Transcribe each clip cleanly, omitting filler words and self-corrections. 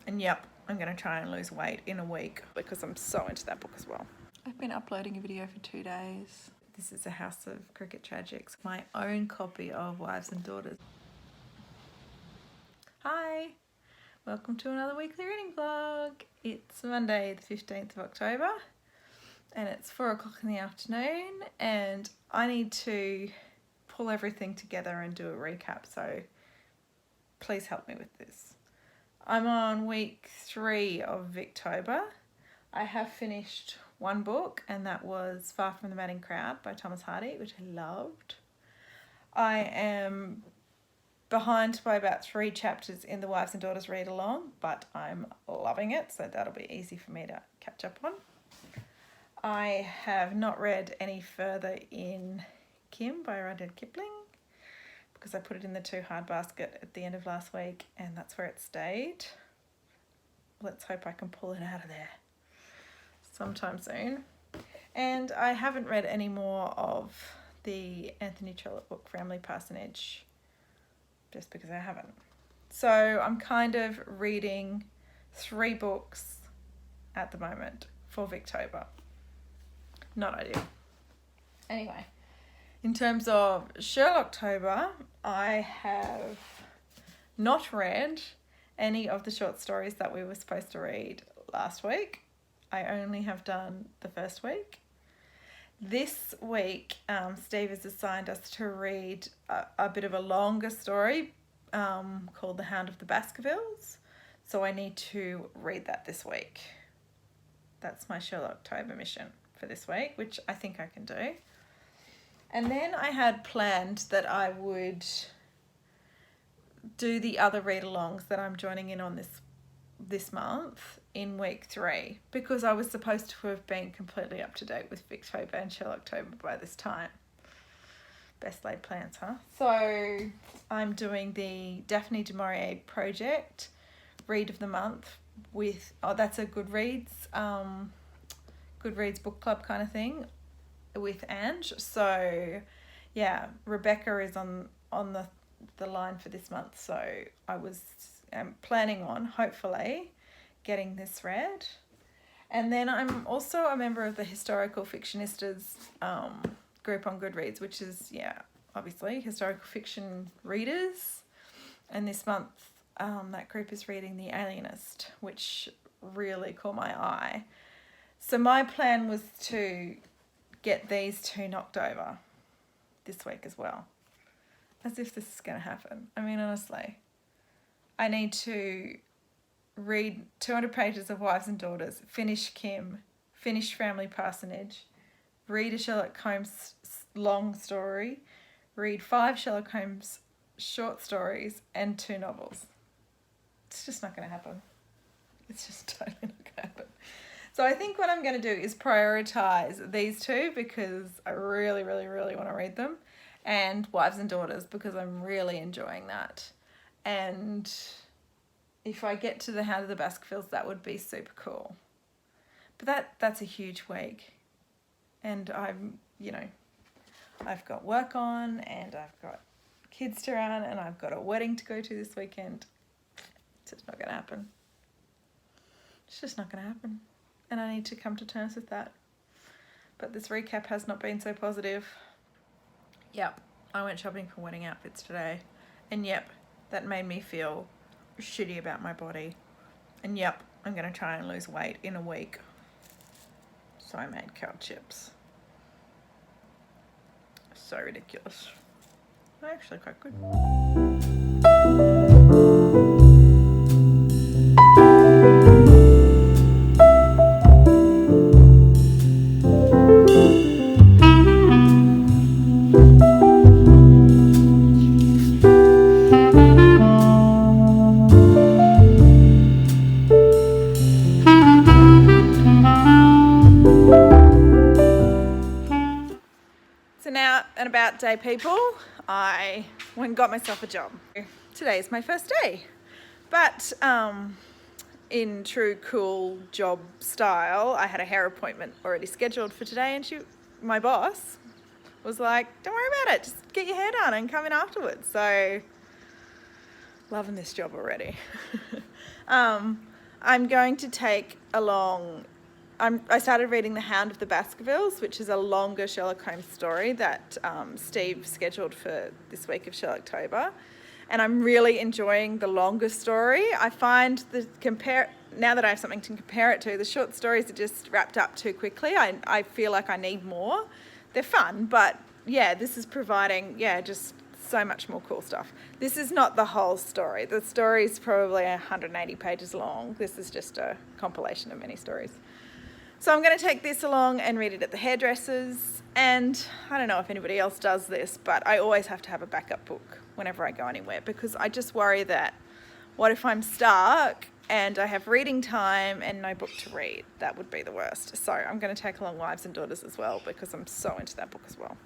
And yep, I'm going to try and lose weight in a week because I'm so into that book as well. I've been uploading a video for 2 days. This is a House of Cricket Tragics, my own copy of Wives and Daughters. Hi, welcome to another weekly reading vlog. It's Monday the 15th of October and it's 4 o'clock in the afternoon and I need to pull everything together and do a recap, so please help me with this. I'm on week 3 of Victober. I have finished one book and that was Far from the Madding Crowd by Thomas Hardy, which I loved. I am behind by about 3 chapters in the Wives and Daughters read along, but I'm loving it, so that'll be easy for me to catch up on. I have not read any further in Kim by Rudyard Kipling because I put it in the too hard basket at the end of last week and that's where it stayed. Let's hope I can pull it out of there sometime soon. And I haven't read any more of the Anthony Trollope book Family Parsonage just because I haven't. So I'm kind of reading 3 books at the moment for Victober. Not ideal. Anyway, in terms of Sherlocktober, I have not read any of the short stories that we were supposed to read last week. I only have done the first week. This week, Steve has assigned us to read a bit of a longer story called The Hound of the Baskervilles. So I need to read that this week. That's my Sherlocktober mission for this week, which I think I can do. And then I had planned that I would do the other read-alongs that I'm joining in on this month in week 3 because I was supposed to have been completely up to date with Victober and Sherlocktober by this time. Best laid plans, huh? So I'm doing the Daphne du Maurier project read of the month with, that's a Goodreads book club kind of thing with Ange. So yeah, Rebecca is on the line for this month, so I was planning on hopefully getting this read. And then I'm also a member of the Historical Fictionistas group on Goodreads, which is, yeah, obviously historical fiction readers. And this month that group is reading The Alienist, which really caught my eye. So my plan was to get these 2 knocked over this week as well. As if this is going to happen. I mean, honestly, I need to read 200 pages of Wives and Daughters, finish Kim, finish Family Parsonage, read a Sherlock Holmes long story, read 5 Sherlock Holmes short stories and 2 novels. It's just not going to happen. It's just totally not going to happen. So I think what I'm going to do is prioritize these 2 because I really, really, really want to read them, and Wives and Daughters because I'm really enjoying that. And if I get to The Hound of the Baskervilles, that would be super cool. But that's a huge week. And I've got work on and I've got kids to run and I've got a wedding to go to this weekend. It's just not going to happen. It's just not going to happen. And I need to come to terms with that. But this recap has not been so positive. Yep, I went shopping for wedding outfits today. And yep, that made me feel shitty about my body. And yep, I'm going to try and lose weight in a week. So I made kale chips. So ridiculous. They're actually quite good. So now and about day people, I went and got myself a job. Today is my first day, but in true cool job style, I had a hair appointment already scheduled for today, and my boss was like, don't worry about it, just get your hair done and come in afterwards. So loving this job already. I'm going to take along... I started reading The Hound of the Baskervilles, which is a longer Sherlock Holmes story that Steve scheduled for this week of Sherlocktober. And I'm really enjoying the longer story. I find now that I have something to compare it to, the short stories are just wrapped up too quickly. I feel like I need more. They're fun, but yeah, this is providing, just so much more cool stuff. This is not the whole story. The story is probably 180 pages long. This is just a compilation of many stories. So I'm going to take this along and read it at the hairdressers. And I don't know if anybody else does this, but I always have to have a backup book whenever I go anywhere, because I just worry that what if I'm stuck and I have reading time and no book to read? That would be the worst. So I'm going to take along Wives and Daughters as well, because I'm so into that book as well.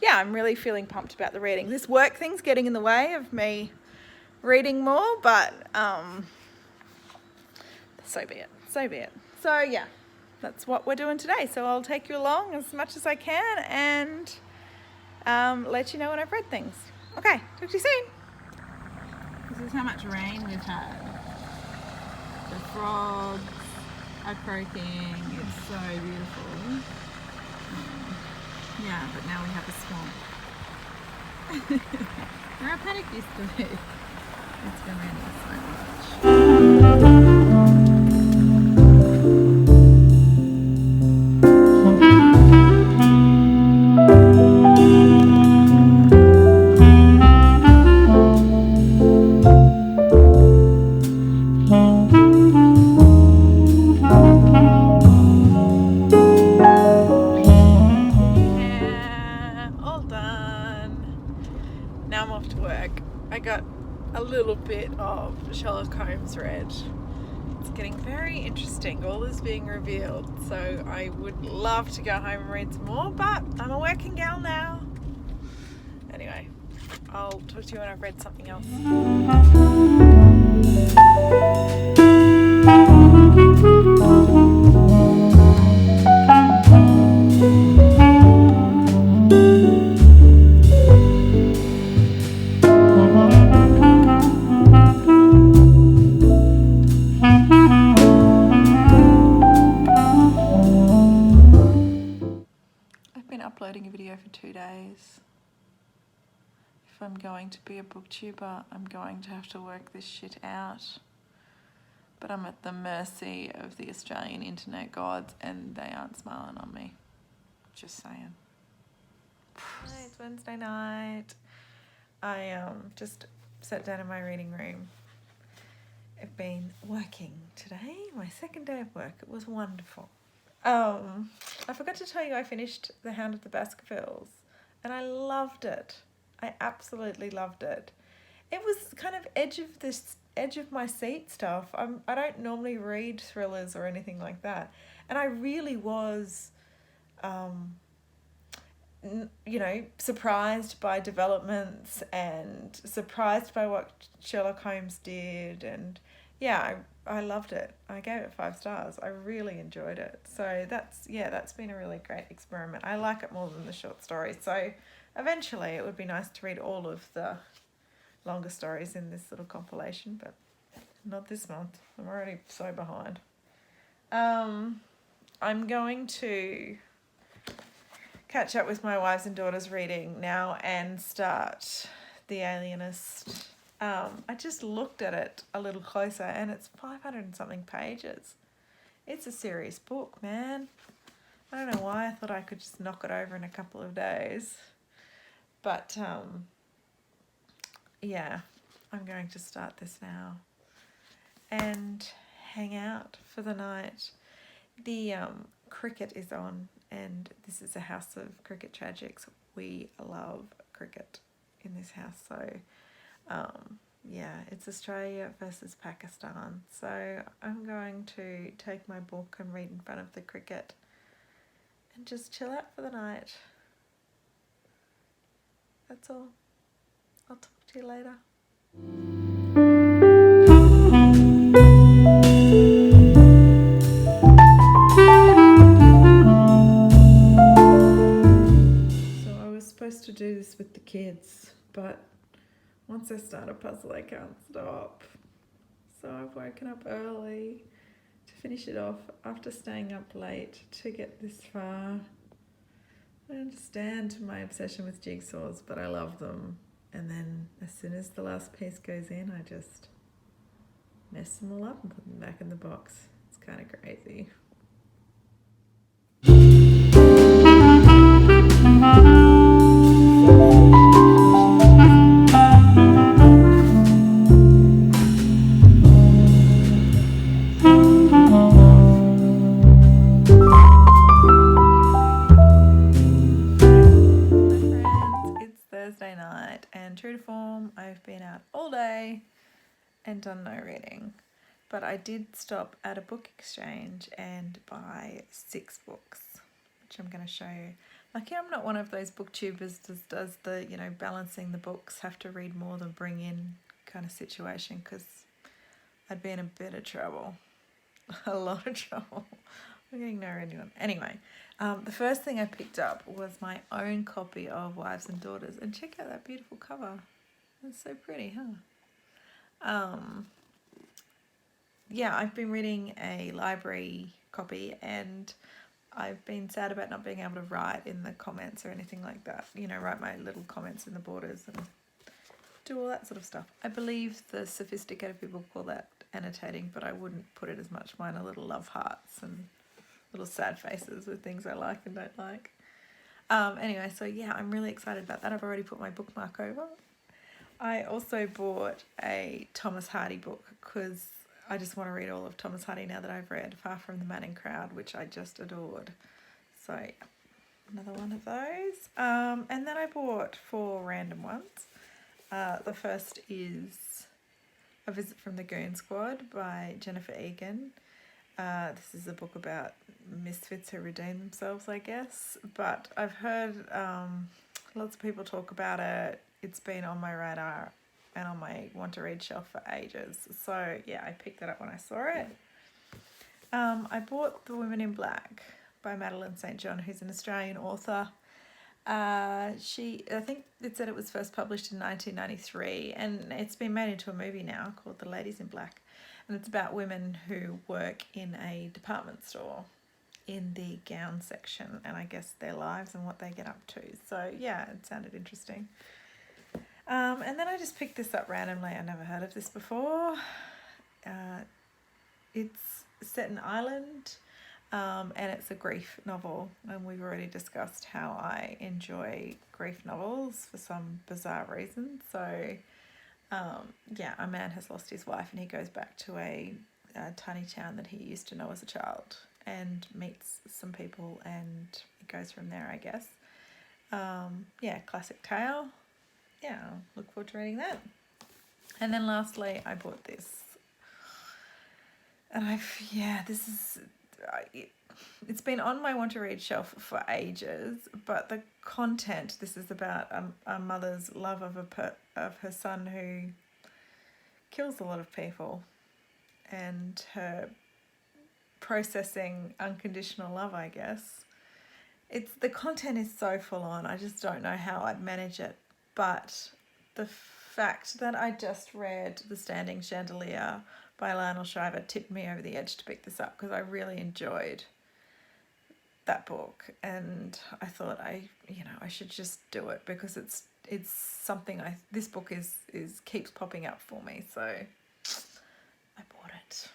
Yeah, I'm really feeling pumped about the reading. This work thing's getting in the way of me reading more, but so be it. So yeah, that's what we're doing today. So I'll take you along as much as I can and let you know when I've read things. Okay, talk to you soon. This is how much rain we've had. The frogs are croaking. It's so beautiful. Yeah, but now we have a swamp. Where our paddock used to be. It's been raining so much. Now I'm off to work. I got a little bit of Sherlock Holmes read. It's getting very interesting. All is being revealed. So I would love to go home and read some more, but I'm a working gal now. Anyway, I'll talk to you when I've read something else. Uploading a video for 2 days. If I'm going to be a booktuber, I'm going to have to work this shit out. But I'm at the mercy of the Australian internet gods, and they aren't smiling on me. Just saying. It's Wednesday night. I just sat down in my reading room. I've been working today, my second day of work. It was wonderful. I forgot to tell you I finished The Hound of the Baskervilles, and I loved it. I absolutely loved it. It was kind of edge of my seat stuff. I don't normally read thrillers or anything like that, and I really was, surprised by developments and surprised by what Sherlock Holmes did, and yeah, I loved it. I gave it 5 stars. I really enjoyed it. So that's been a really great experiment. I like it more than the short stories. So eventually it would be nice to read all of the longer stories in this little compilation, but not this month. I'm already so behind. I'm going to catch up with my Wives and Daughters reading now and start The Alienist. I just looked at it a little closer, and it's 500 and something pages. It's a serious book, man. I don't know why I thought I could just knock it over in a couple of days. But, yeah, I'm going to start this now and hang out for the night. The cricket is on, and this is a house of cricket tragics. We love cricket in this house, so... it's Australia versus Pakistan. So I'm going to take my book and read in front of the cricket and just chill out for the night. That's all. I'll talk to you later. So I was supposed to do this with the kids, but once I start a puzzle, I can't stop. so I've woken up early to finish it off after staying up late to get this far. I understand my obsession with jigsaws, but I love them. And then as soon as the last piece goes in, I just mess them all up and put them back in the box. It's kind of crazy. Thursday night, and true to form, I've been out all day and done no reading. But I did stop at a book exchange and buy 6 books, which I'm going to show you. Lucky I'm not one of those booktubers that does the, balancing the books, have to read more than bring in kind of situation, because I'd be in a bit of trouble. A lot of trouble. I'm getting no reading. Anyway, the first thing I picked up was my own copy of Wives and Daughters, and check out that beautiful cover. It's so pretty, huh? Yeah, I've been reading a library copy, and I've been sad about not being able to write in the comments or anything like that. Write my little comments in the borders and do all that sort of stuff. I believe the sophisticated people call that annotating, but I wouldn't put it as much. Mine are little love hearts and little sad faces with things I like and don't like. Anyway, so yeah, I'm really excited about that. I've already put my bookmark over. I also bought a Thomas Hardy book because I just want to read all of Thomas Hardy now that I've read Far From the Madding Crowd, which I just adored. So yeah, another one of those. And then I bought 4 random ones. The first is A Visit from the Goon Squad by Jennifer Egan. This is a book about misfits who redeem themselves, I guess. But I've heard lots of people talk about it. It's been on my radar and on my want-to-read shelf for ages. So, yeah, I picked that up when I saw it. I bought The Women in Black by Madeline St. John, who's an Australian author. I think it said it was first published in 1993, and it's been made into a movie now called The Ladies in Black. And it's about women who work in a department store in the gown section, and I guess their lives and what they get up to. So, yeah, it sounded interesting. And then I just picked this up randomly. I never heard of this before. It's set in Ireland, and it's a grief novel. And we've already discussed how I enjoy grief novels for some bizarre reason. So, yeah, a man has lost his wife and he goes back to a tiny town that he used to know as a child and meets some people, and it goes from there, I guess. Yeah, classic tale. Yeah, look forward to reading that. And then lastly, I bought this. And it's been on my want-to-read shelf for ages, but the content, this is about a mother's love of her son who kills a lot of people, and her processing unconditional love, I guess. The content is so full on, I just don't know how I'd manage it. But the fact that I just read The Standing Chandelier by Lionel Shriver tipped me over the edge to pick this up, because I really enjoyed that book, and I thought I should just do it, because it's something this book is keeps popping up for me, so I bought it.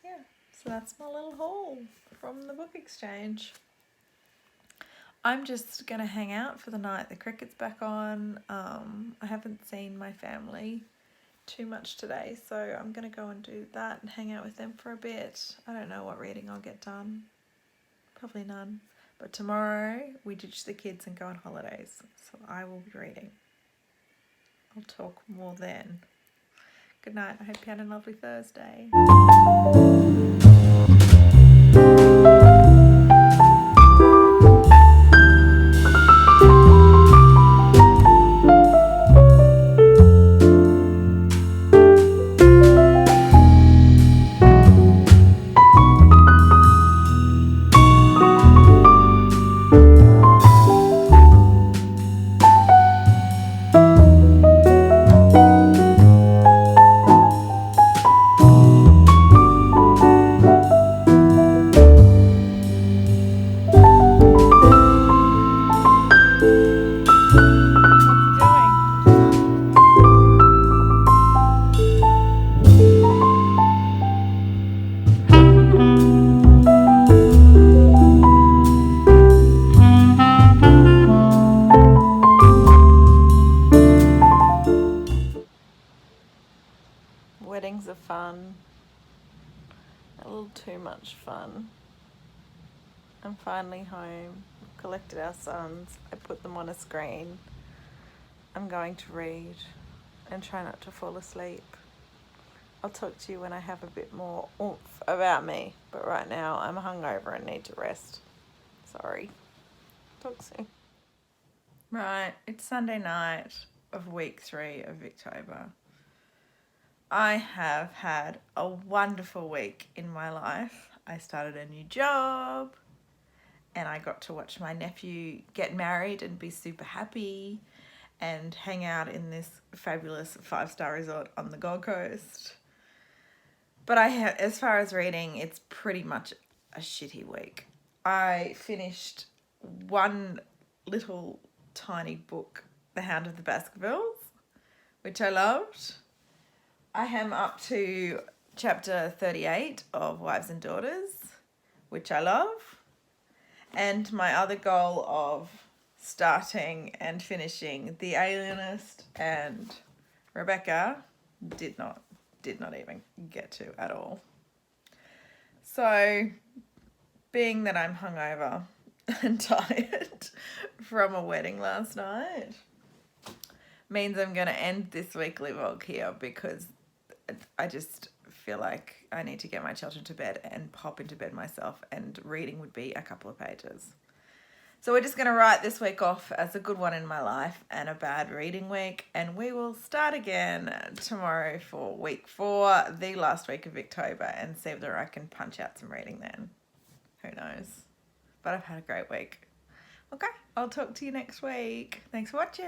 Yeah, so that's my little haul from the book exchange. I'm just going to hang out for the night. The cricket's back on. I haven't seen my family too much today, so I'm going to go and do that and hang out with them for a bit. I don't know what reading I'll get done. Probably none. But tomorrow we ditch the kids and go on holidays, so I will be reading. I'll talk more then. Good night. I hope you had a lovely Thursday. A little too much fun. I'm finally home. I've collected our sons. I put them on a screen. I'm going to read and try not to fall asleep. I'll talk to you when I have a bit more oomph about me. But right now I'm hungover and need to rest. Sorry. Talk soon. Right, it's Sunday night of week 3 of Victober. I have had a wonderful week in my life. I started a new job and I got to watch my nephew get married and be super happy and hang out in this fabulous 5-star resort on the Gold Coast. But as far as reading, it's pretty much a shitty week. I finished one little tiny book, The Hound of the Baskervilles, which I loved. I am up to chapter 38 of Wives and Daughters, which I love. And my other goal of starting and finishing The Alienist and Rebecca did not even get to at all. So, being that I'm hungover and tired from a wedding last night, means I'm going to end this weekly vlog here because I just feel like I need to get my children to bed and pop into bed myself, and reading would be a couple of pages. So we're just going to write this week off as a good one in my life and a bad reading week, and we will start again tomorrow for week 4, the last week of Victober, and see whether I can punch out some reading then. Who knows? But I've had a great week. Okay, I'll talk to you next week. Thanks for watching.